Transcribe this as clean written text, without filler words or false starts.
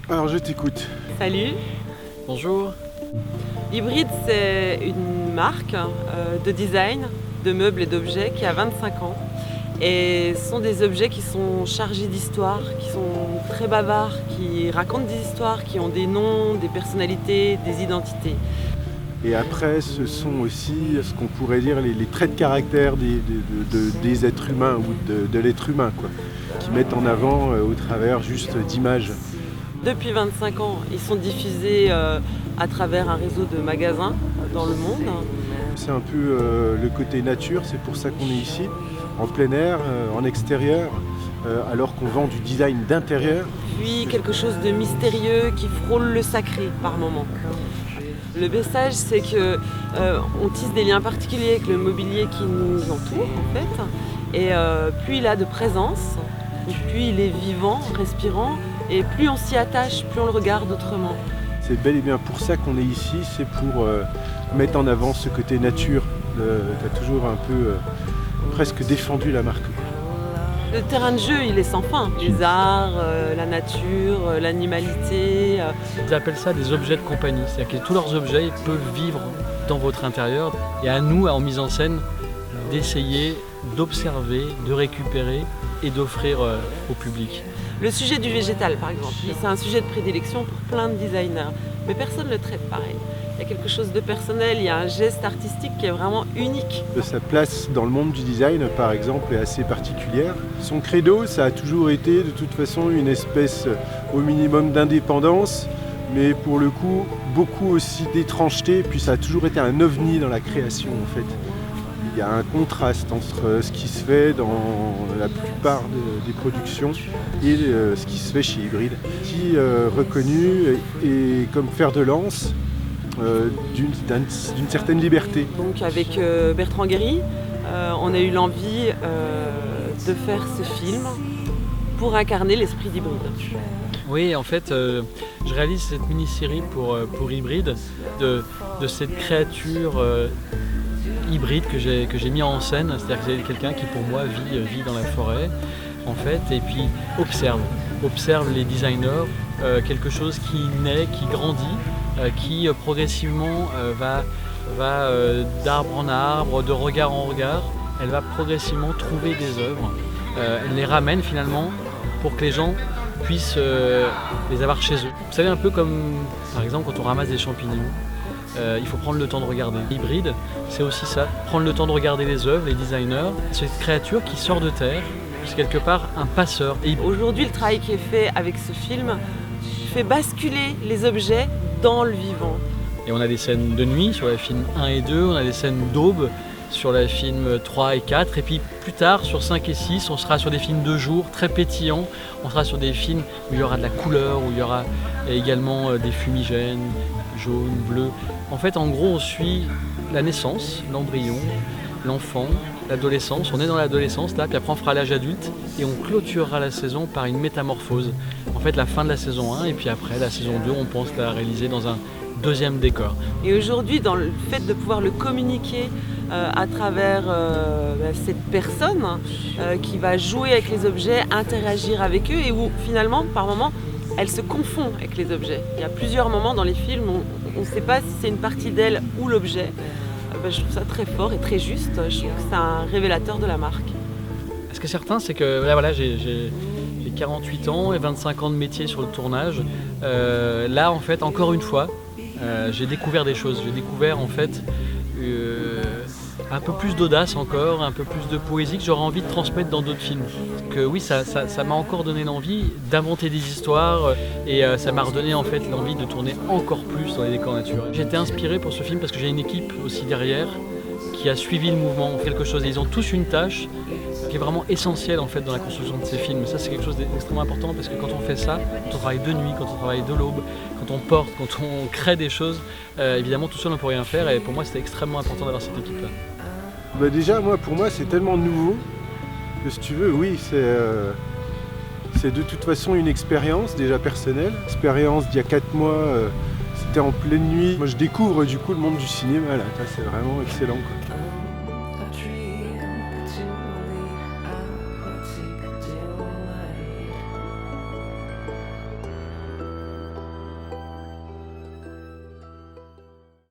Alors je t'écoute. Salut. Bonjour. Hybride, c'est une marque de design, de meubles et d'objets qui a 25 ans. Et ce sont des objets qui sont chargés d'histoire, qui sont très bavards, qui racontent des histoires, qui ont des noms, des personnalités, des identités. Et après, ce sont aussi ce qu'on pourrait dire les traits de caractère des êtres humains ou de l'être humain, quoi, qui mettent en avant au travers juste d'images. Depuis 25 ans, ils sont diffusés à travers un réseau de magasins dans le monde. C'est un peu le côté nature, c'est pour ça qu'on est ici, en plein air, en extérieur, alors qu'on vend du design d'intérieur. Puis quelque chose de mystérieux qui frôle le sacré par moments. Le message, c'est qu'on tisse des liens particuliers avec le mobilier qui nous entoure, en fait. Et plus il a de présence, plus il est vivant, respirant, et plus on s'y attache, plus on le regarde autrement. C'est bel et bien pour ça qu'on est ici, c'est pour mettre en avant ce côté nature. Tu as toujours un peu presque défendu la marque. Le terrain de jeu, il est sans fin. Les arts, la nature, l'animalité. Ils appellent ça des objets de compagnie. C'est-à-dire que tous leurs objets ils peuvent vivre dans votre intérieur. Et à nous, en mise en scène, d'essayer d'observer, de récupérer et d'offrir au public. Le sujet du végétal, par exemple, c'est un sujet de prédilection pour plein de designers. Mais personne ne le traite pareil. Il y a quelque chose de personnel, il y a un geste artistique qui est vraiment unique. Sa place dans le monde du design, par exemple, est assez particulière. Son credo, ça a toujours été de toute façon une espèce au minimum d'indépendance, mais pour le coup, beaucoup aussi d'étrangeté, puis ça a toujours été un ovni dans la création en fait. Il y a un contraste entre ce qui se fait dans la plupart des productions et ce qui se fait chez Hybride, qui est reconnu et comme fer de lance d'une certaine liberté. Donc avec Bertrand Guéry, on a eu l'envie de faire ce film pour incarner l'esprit d'Hybride. Oui, en fait, je réalise cette mini-série pour Hybride de cette créature hybride que j'ai mis en scène, c'est-à-dire que c'est quelqu'un qui pour moi vit dans la forêt en fait et puis observe les designers, quelque chose qui naît, qui grandit, qui progressivement va d'arbre en arbre, de regard en regard, elle va progressivement trouver des œuvres, elle les ramène finalement pour que les gens puissent les avoir chez eux. Vous savez, un peu comme par exemple quand on ramasse des champignons. Il faut prendre le temps de regarder. Hybride, c'est aussi ça, prendre le temps de regarder les œuvres, les designers. Cette créature qui sort de terre, c'est quelque part un passeur. Et aujourd'hui, le travail qui est fait avec ce film fait basculer les objets dans le vivant. Et on a des scènes de nuit sur les films 1 et 2, on a des scènes d'aube sur les films 3 et 4, et puis plus tard sur 5 et 6, on sera sur des films de jour très pétillants, on sera sur des films où il y aura de la couleur, où il y aura également des fumigènes, jaune, bleu. En fait, en gros, on suit la naissance, l'embryon, l'enfant, l'adolescence. On est dans l'adolescence là, puis après on fera l'âge adulte et on clôturera la saison par une métamorphose. En fait, la fin de la saison 1 et puis après la saison 2, on pense la réaliser dans un deuxième décor. Et aujourd'hui, dans le fait de pouvoir le communiquer à travers cette personne qui va jouer avec les objets, interagir avec eux et où finalement, par moments, elle se confond avec les objets. Il y a plusieurs moments dans les films où on ne sait pas si c'est une partie d'elle ou l'objet. Je trouve ça très fort et très juste. Je trouve que c'est un révélateur de la marque. Ce qui est certain, c'est que voilà, j'ai 48 ans et 25 ans de métier sur le tournage. Là, en fait, encore une fois, j'ai découvert des choses. J'ai découvert en fait un peu plus d'audace encore, un peu plus de poésie que j'aurais envie de transmettre dans d'autres films. Que oui, ça m'a encore donné l'envie d'inventer des histoires et ça m'a redonné en fait l'envie de tourner encore plus dans les décors naturels. J'ai été inspiré pour ce film parce que j'ai une équipe aussi derrière qui a suivi le mouvement, quelque chose. Et ils ont tous une tâche qui est vraiment essentielle en fait dans la construction de ces films. Ça, c'est quelque chose d'extrêmement important parce que quand on fait ça, quand on travaille de nuit, quand on travaille de l'aube, quand on porte, quand on crée des choses, évidemment tout seul on ne peut rien faire et pour moi c'était extrêmement important d'avoir cette équipe-là. Bah déjà, pour moi, c'est tellement nouveau que si tu veux, oui, c'est de toute façon une expérience déjà personnelle. Expérience d'il y a 4 mois, c'était en pleine nuit. Moi, je découvre du coup le monde du cinéma là. C'est vraiment excellent, quoi.